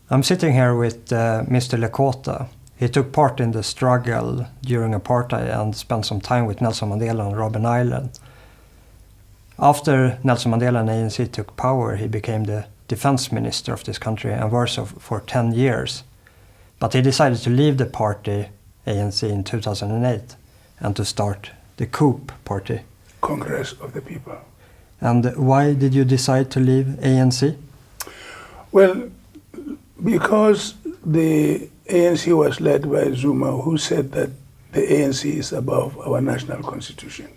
I'm sitting here with Mr. Lekota. He took part in the struggle during apartheid and spent some time with Nelson Mandela on Robben Island. After Nelson Mandela and ANC took power, he became the defense minister of this country and was so for 10 years. But he decided to leave the party, ANC, in 2008 and to start the Cope Party. Congress of the People. And why did you decide to leave ANC? Well, because the ANC was led by Zuma, who said that the ANC is above our national constitution.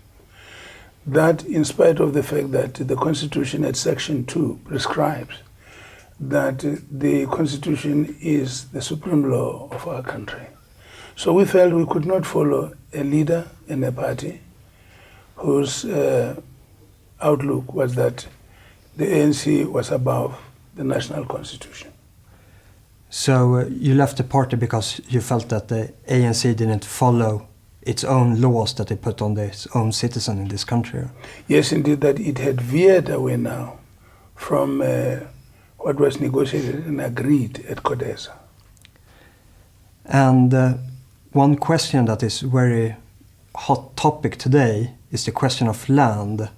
That, in spite of the fact that the constitution at section 2 prescribes that the constitution is the supreme law of our country. So we felt we could not follow a leader in a party whose outlook was that the ANC was above the national constitution. So you left the party because you felt that the ANC didn't follow its own laws that it put on its own citizens in this country? Yes, indeed, that it had veered away now from what was negotiated and agreed at CODESA. And one question that is very hot topic today is the question of land.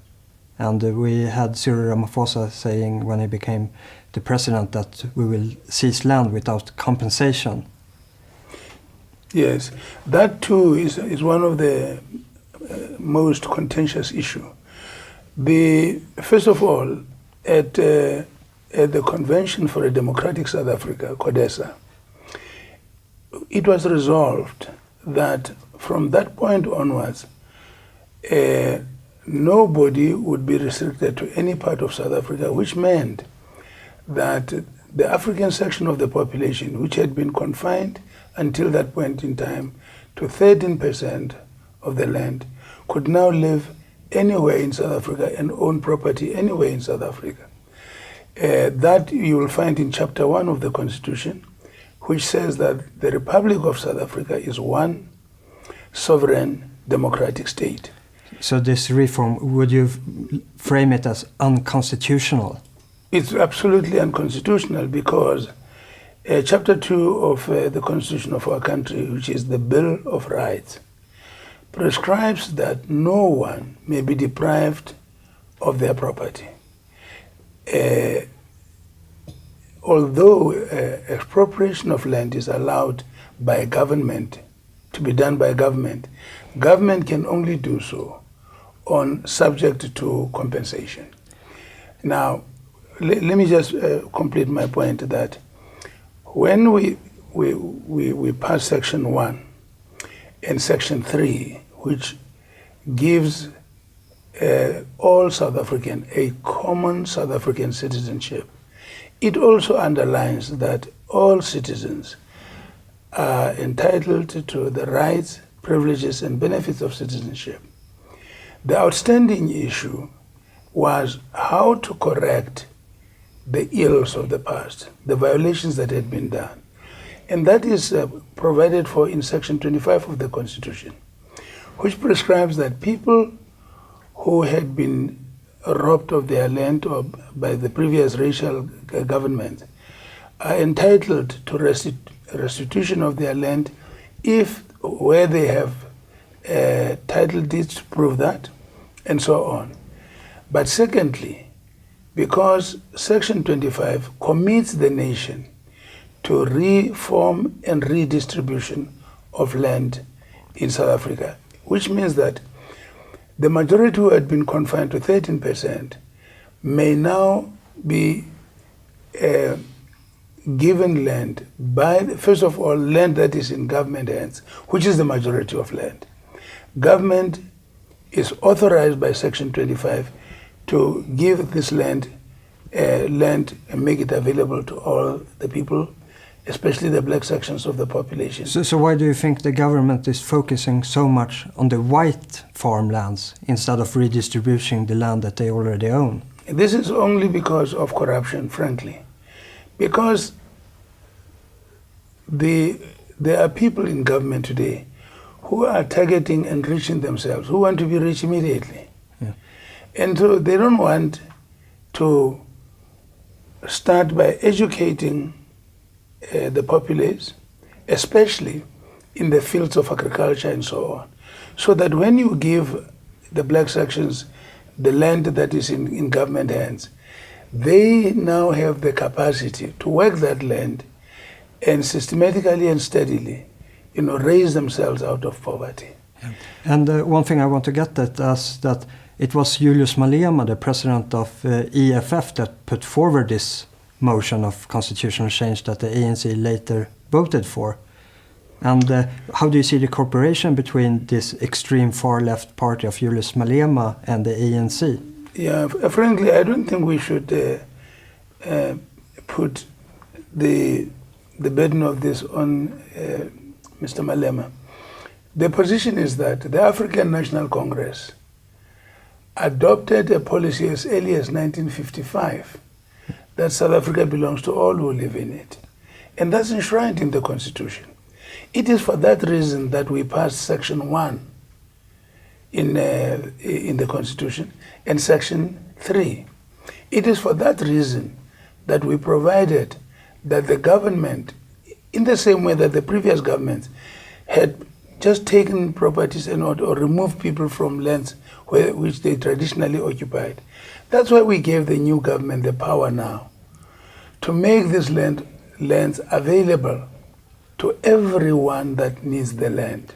And we had Cyril Ramaphosa saying when he became the president that we will seize land without compensation. Yes, that too is one of the most contentious issues. First of all, at the Convention for a Democratic South Africa, CODESA, it was resolved that from that point onwards, nobody would be restricted to any part of South Africa, which meant that the African section of the population, which had been confined until that point in time to 13% of the land, could now live anywhere in South Africa and own property anywhere in South Africa. That you will find in Chapter 1 of the Constitution, which says that the Republic of South Africa is one sovereign democratic state. So this reform, would you frame it as unconstitutional? It's absolutely unconstitutional because Chapter 2 of the Constitution of our country, which is the Bill of Rights, prescribes that no one may be deprived of their property. Although expropriation of land is allowed by government, to be done by government, government can only do so on subject to compensation. Now, let me just complete my point that when we pass Section 1 and Section 3, which gives all South African a common South African citizenship, it also underlines that all citizens are entitled to the rights, privileges, and benefits of citizenship. The outstanding issue was how to correct the ills of the past, the violations that had been done. And that is provided for in Section 25 of the Constitution, which prescribes that people who had been robbed of their land or by the previous racial government are entitled to restitution of their land if where they have title deeds to prove that, and so on. But secondly, because Section 25 commits the nation to reform and redistribution of land in South Africa, which means that the majority who had been confined to 13% may now be given land by, first of all, land that is in government hands, which is the majority of land. Government is authorized by Section 25 to give this land and make it available to all the people, especially the black sections of the population. So why do you think the government is focusing so much on the white farmlands instead of redistributing the land that they already own? This is only because of corruption, frankly. Because there are people in government today who are targeting enriching themselves, who want to be rich immediately. Yeah. And so they don't want to start by educating the populace, especially in the fields of agriculture and so on, so that when you give the black sections the land that is in government hands, they now have the capacity to work that land and systematically and steadily, raise themselves out of poverty. Yeah. And one thing I want to get at is that it was Julius Malema, the president of EFF, that put forward this motion of constitutional change that the ANC later voted for. And how do you see the cooperation between this extreme far-left party of Julius Malema and the ANC? Yeah, frankly, I don't think we should put the burden of this on Mr. Malema. The position is that the African National Congress adopted a policy as early as 1955 that South Africa belongs to all who live in it. And that's enshrined in the Constitution. It is for that reason that we passed Section 1 in the Constitution and Section 3. It is for that reason that we provided that the government, in the same way that the previous government had just taken properties or removed people from lands which they traditionally occupied. That's why we gave the new government the power now to make these lands available to everyone that needs the land.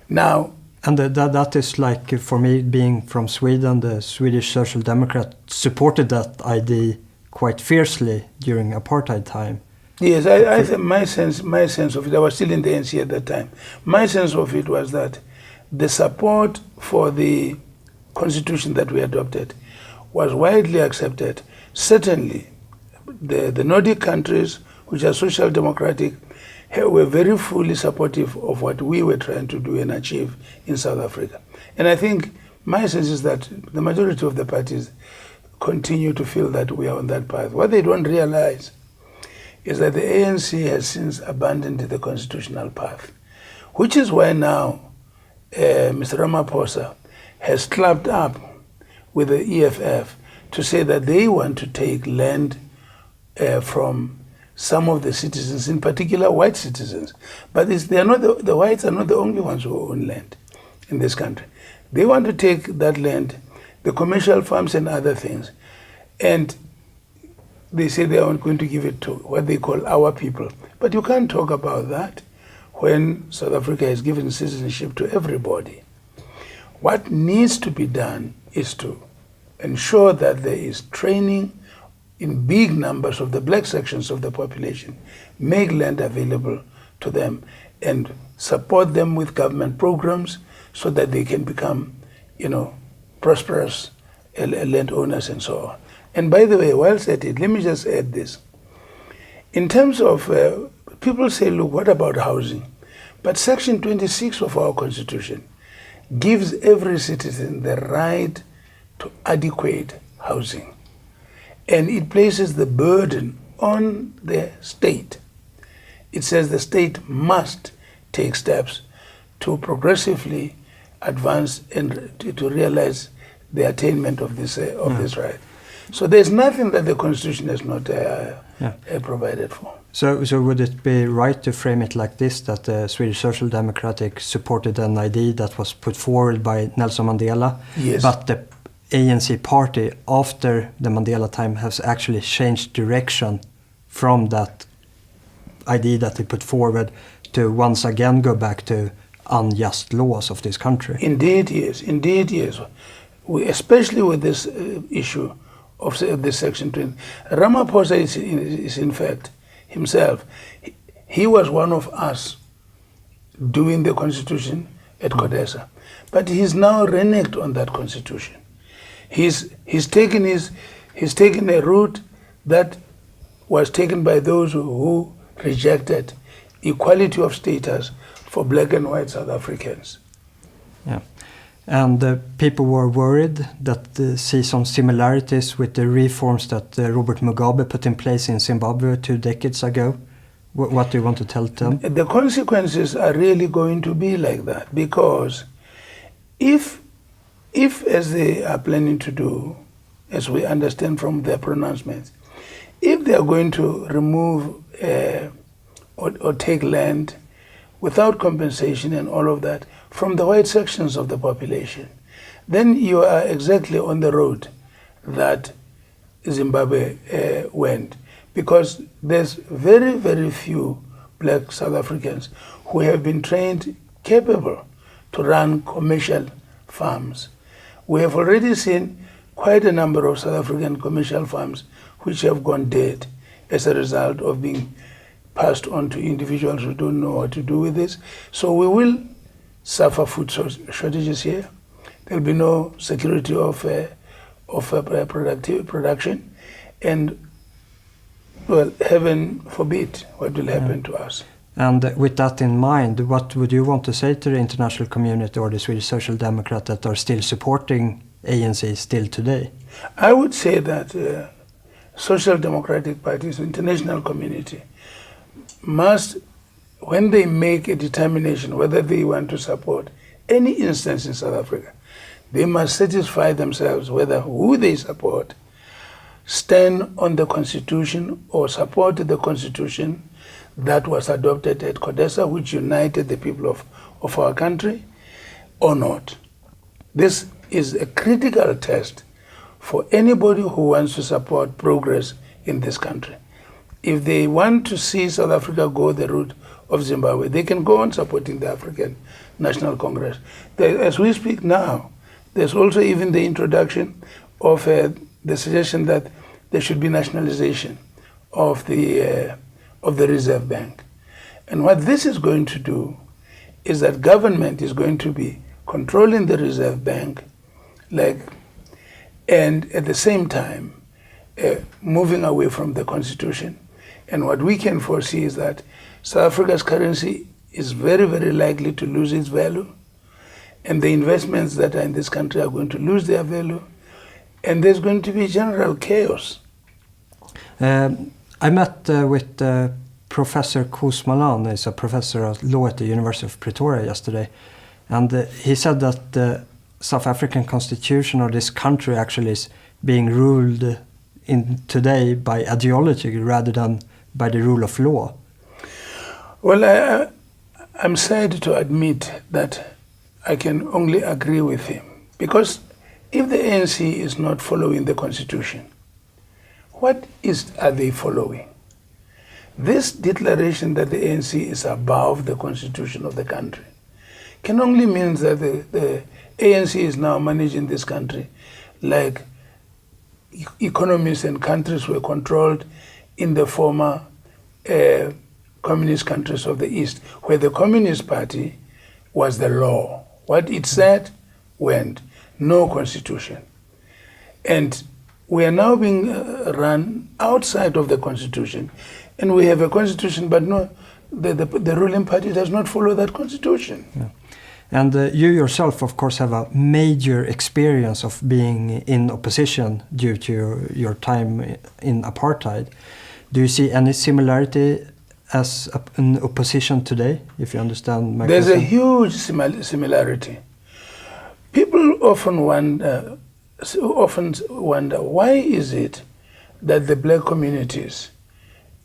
Now, and that is like, for me, being from Sweden, the Swedish Social Democrat supported that idea quite fiercely during apartheid time. Yes, I think my sense of it, I was still in the ANC at that time, my sense of it was that the support for the constitution that we adopted was widely accepted. Certainly, the Nordic countries, which are social democratic, were very fully supportive of what we were trying to do and achieve in South Africa. And I think my sense is that the majority of the parties continue to feel that we are on that path. What they don't realize is that the ANC has since abandoned the constitutional path, which is why now Mr. Ramaphosa has clapped up with the EFF to say that they want to take land from some of the citizens, in particular white citizens. But the whites are not the only ones who own land in this country. They want to take that land, the commercial farms and other things, and they say they are going to give it to what they call our people. But you can't talk about that when South Africa has given citizenship to everybody. What needs to be done is to ensure that there is training in big numbers of the black sections of the population, make land available to them, and support them with government programs so that they can become, prosperous landowners and so on. And by the way, whilst at it, let me just add this. In terms of, people say, look, what about housing? But Section 26 of our Constitution gives every citizen the right to adequate housing. And it places the burden on the state. It says the state must take steps to progressively advance and to realize the attainment of this right. So there's nothing that the Constitution has not provided for. So would it be right to frame it like this, that the Swedish Social Democratic supported an idea that was put forward by Nelson Mandela, yes, but the ANC party after the Mandela time has actually changed direction from that idea that they put forward to once again go back to unjust laws of this country? Indeed, yes. Indeed, yes. Especially with this issue of this Section 20. Ramaphosa is in fact himself. He was one of us doing the Constitution at CODESA. But he's now reneged on that Constitution. He's taken a route that was taken by those who rejected equality of status for black and white South Africans. Yeah. And people were worried that see some similarities with the reforms that Robert Mugabe put in place in Zimbabwe 2 decades ago. What do you want to tell them? The consequences are really going to be like that, because if as they are planning to do, as we understand from their pronouncements, if they are going to remove or take land without compensation and all of that from the white sections of the population, then you are exactly on the road that Zimbabwe went, because there's very, very few black South Africans who have been trained capable to run commercial farms. We have already seen quite a number of South African commercial farms which have gone dead as a result of being passed on to individuals who don't know what to do with this. So we will suffer food shortages here. There'll be no security of production, and, well, heaven forbid what will happen to us. And with that in mind, what would you want to say to the international community or the Swedish Social Democrat that are still supporting ANC still today? I would say that social democratic parties, international community, must, when they make a determination whether they want to support any instance in South Africa, they must satisfy themselves whether who they support stand on the Constitution or support the Constitution that was adopted at CODESA, which united the people of our country, or not. This is a critical test for anybody who wants to support progress in this country. If they want to see South Africa go the route of Zimbabwe, they can go on supporting the African National Congress. As we speak now, there's also even the introduction of the suggestion that there should be nationalization of the Reserve Bank. And what this is going to do is that government is going to be controlling the Reserve Bank, and at the same time moving away from the Constitution. And what we can foresee is that South Africa's currency is very, very likely to lose its value, and the investments that are in this country are going to lose their value, and there's going to be general chaos. I met with Professor Koosmalan, he's a professor of law at the University of Pretoria yesterday, and he said that the South African constitution of this country actually is being ruled in today by ideology rather than by the rule of law. Well, I'm sad to admit that I can only agree with him, because if the ANC is not following the Constitution, what are they following? This declaration that the ANC is above the Constitution of the country can only mean that the ANC is now managing this country like economies and countries were controlled in the former communist countries of the East, where the Communist Party was the law. What it said went, no constitution. And we are now being run outside of the constitution, and we have a constitution, but no, the ruling party does not follow that constitution. Yeah. And you yourself, of course, have a major experience of being in opposition due to your time in apartheid. Do you see any similarity as an opposition today, if you understand my question? There's a huge similarity. People often wonder, why is it that the black communities,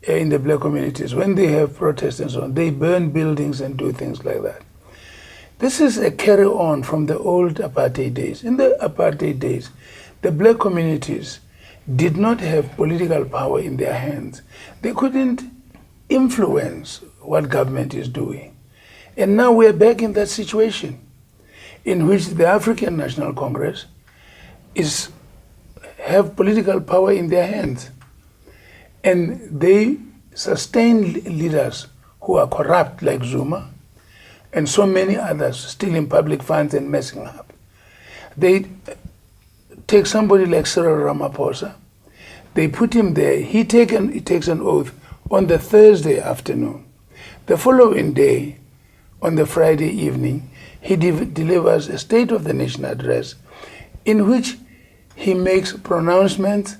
in the black communities, when they have protests and so on, they burn buildings and do things like that. This is a carry-on from the old apartheid days. In the apartheid days, the black communities did not have political power in their hands. They couldn't influence what government is doing. And now we're back in that situation in which the African National Congress have political power in their hands. And they sustain leaders who are corrupt like Zuma, and so many others stealing public funds and messing up. They take somebody like Cyril Ramaphosa, they put him there, he takes an oath on the Thursday afternoon. The following day, on the Friday evening, he delivers a State of the Nation address in which he makes pronouncements,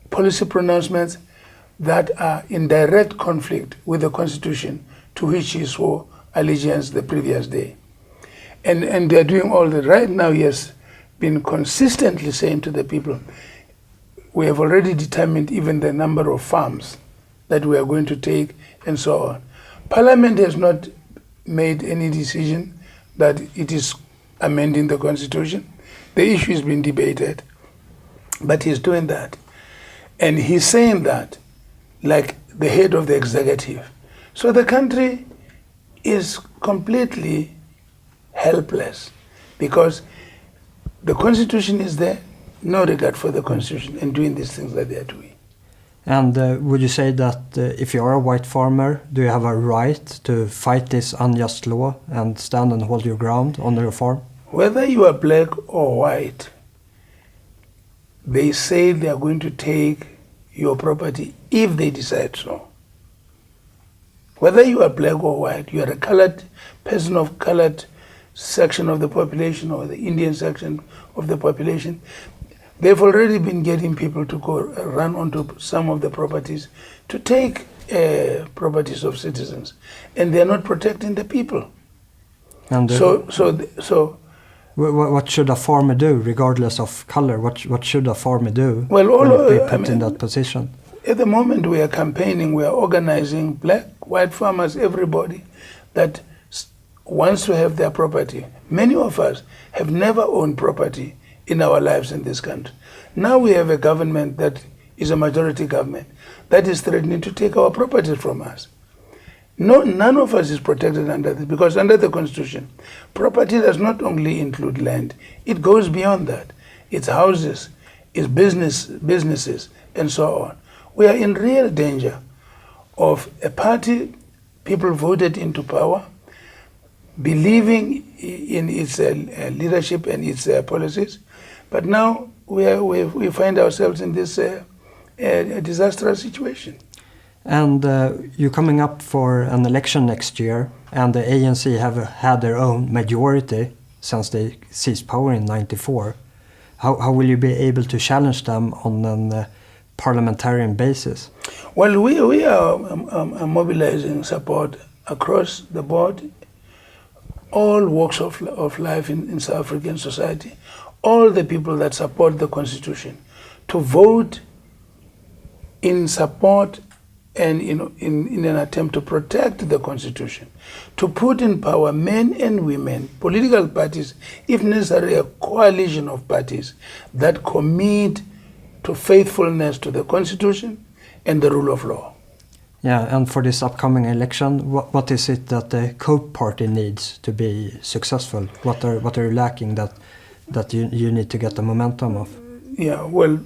policy pronouncements that are in direct conflict with the Constitution to which he swore allegiance the previous day. And they're doing all that. Right now, he has been consistently saying to the people, we have already determined even the number of farms that we are going to take, and so on. Parliament has not made any decision that it is amending the constitution. The issue has been debated, but he's doing that. And he's saying that like the head of the executive. So the country is completely helpless because the constitution is there, no regard for the constitution, and doing these things that they are doing. And would you say that if you are a white farmer, do you have a right to fight this unjust law and stand and hold your ground on the farm? Whether you are black or white, they say they are going to take your property if they decide so. Whether you are black or white, you are a colored person of colored section of the population or the Indian section of the population, they've already been getting people to go run onto some of the properties to take properties of citizens, and they're not protecting the people. And so what should a farmer do, regardless of color? What should a farmer do when be put in that position? At the moment we are campaigning, we are organizing black, white farmers, everybody that wants to have their property. Many of us have never owned property in our lives in this country. Now we have a government that is a majority government that is threatening to take our property from us. No, none of us is protected under this, because under the constitution, property does not only include land, it goes beyond that. It's houses, it's businesses, and so on. We are in real danger of a party people voted into power, believing in its leadership and its policies, but now we find ourselves in this a disastrous situation. And you're coming up for an election next year, and the ANC have had their own majority since they seized power in '94. How will you be able to challenge them on a parliamentarian basis? Well, we are mobilizing support across the board, all walks of life in South African society, all the people that support the constitution, to vote in support and in an attempt to protect the constitution, to put in power men and women, political parties, if necessary a coalition of parties that commit to faithfulness to the constitution and the rule of law. Yeah, and for this upcoming election, what is it that the Cope party needs to be successful? What are you lacking that you need to get the momentum of? Yeah, well,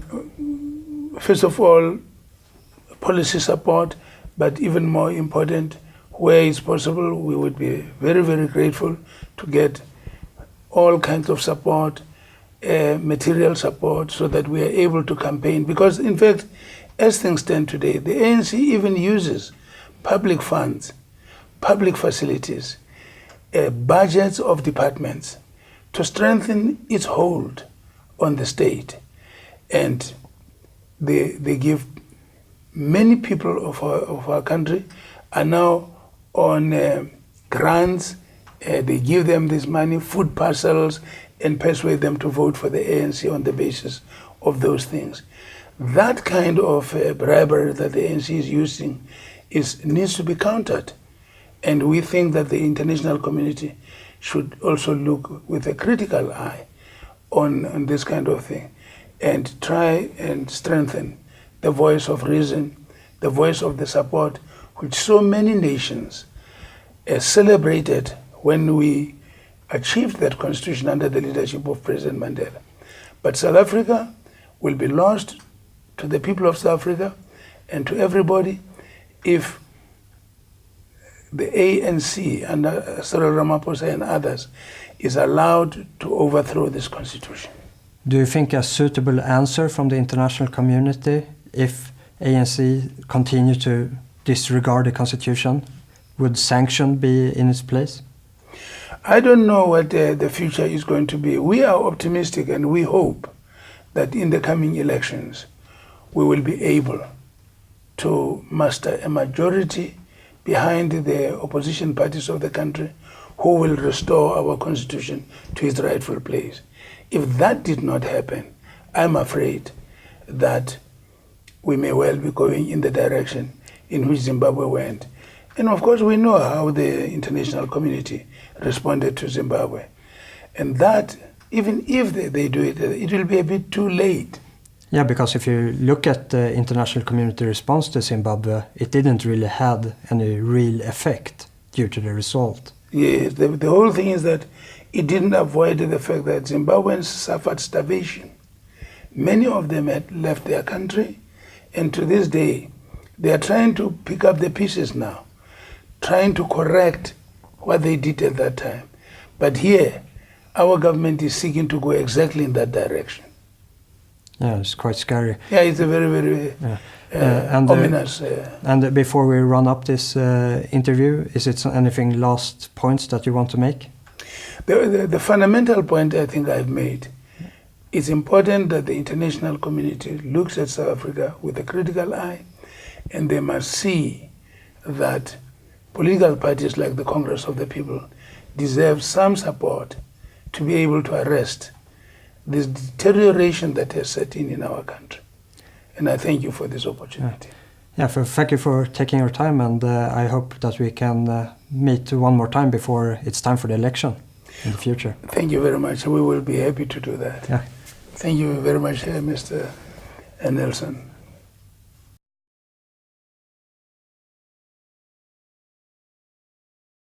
first of all, policy support, but even more important, where it's possible, we would be very, very grateful to get all kinds of support, material support, so that we are able to campaign. Because in fact, as things stand today, the ANC even uses public funds, public facilities, budgets of departments to strengthen its hold on the state. And they give many people of our country are now on grants. They give them this money, food parcels, and persuade them to vote for the ANC on the basis of those things. That kind of bribery that the ANC is using needs to be countered. And we think that the international community should also look with a critical eye on this kind of thing and try and strengthen the voice of reason, the voice of the support, which so many nations celebrated when we achieved that constitution under the leadership of President Mandela. But South Africa will be lost to the people of South Africa and to everybody if the ANC under Cyril Ramaphosa and others is allowed to overthrow this constitution. Do you think a suitable answer from the international community, if ANC continue to disregard the constitution, would sanction be in its place? I don't know what the future is going to be. We are optimistic and we hope that in the coming elections we will be able to muster a majority behind the opposition parties of the country who will restore our constitution to its rightful place. If that did not happen, I'm afraid that we may well be going in the direction in which Zimbabwe went. And of course, we know how the international community responded to Zimbabwe. And that, even if they do it, it will be a bit too late. Yeah, because if you look at the international community response to Zimbabwe, it didn't really have any real effect due to the result. Yes, the whole thing is that it didn't avoid the fact that Zimbabweans suffered starvation. Many of them had left their country, and to this day, they are trying to pick up the pieces now, trying to correct what they did at that time. But here, our government is seeking to go exactly in that direction. Yeah, it's quite scary. Yeah, it's a very, very ominous. And before we run up this interview, is it anything last points that you want to make? The fundamental point I think I've made, it's important that the international community looks at South Africa with a critical eye, and they must see that political parties like the Congress of the People deserve some support to be able to arrest this deterioration that has set in our country. And I thank you for this opportunity. Yeah, thank you for taking your time, and I hope that we can meet one more time before it's time for the election in the future. Thank you very much. We will be happy to do that. Yeah. Thank you very much, Mr. Nilsson.